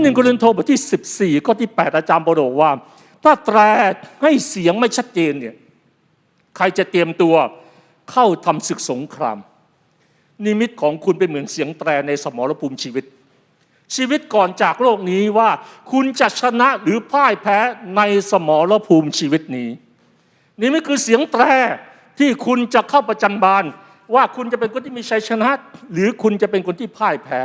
1 โครินธ์บทที่14ข้อที่8อาจารย์บอกว่าถ้าแตรให้เสียงไม่ชัดเจนเนี่ยใครจะเตรียมตัวเข้าทำศึกสงครามนิมิตของคุณเป็นเหมือนเสียงแตรในสมรภูมิชีวิตก่อนจากโลกนี้ว่าคุณจะชนะหรือพ่ายแพ้ในสมรภูมิชีวิตนี้นี่ไม่คือเสียงแตรที่คุณจะเข้าประจันบานว่าคุณจะเป็นคนที่มีชัยชนะหรือคุณจะเป็นคนที่พ่ายแพ้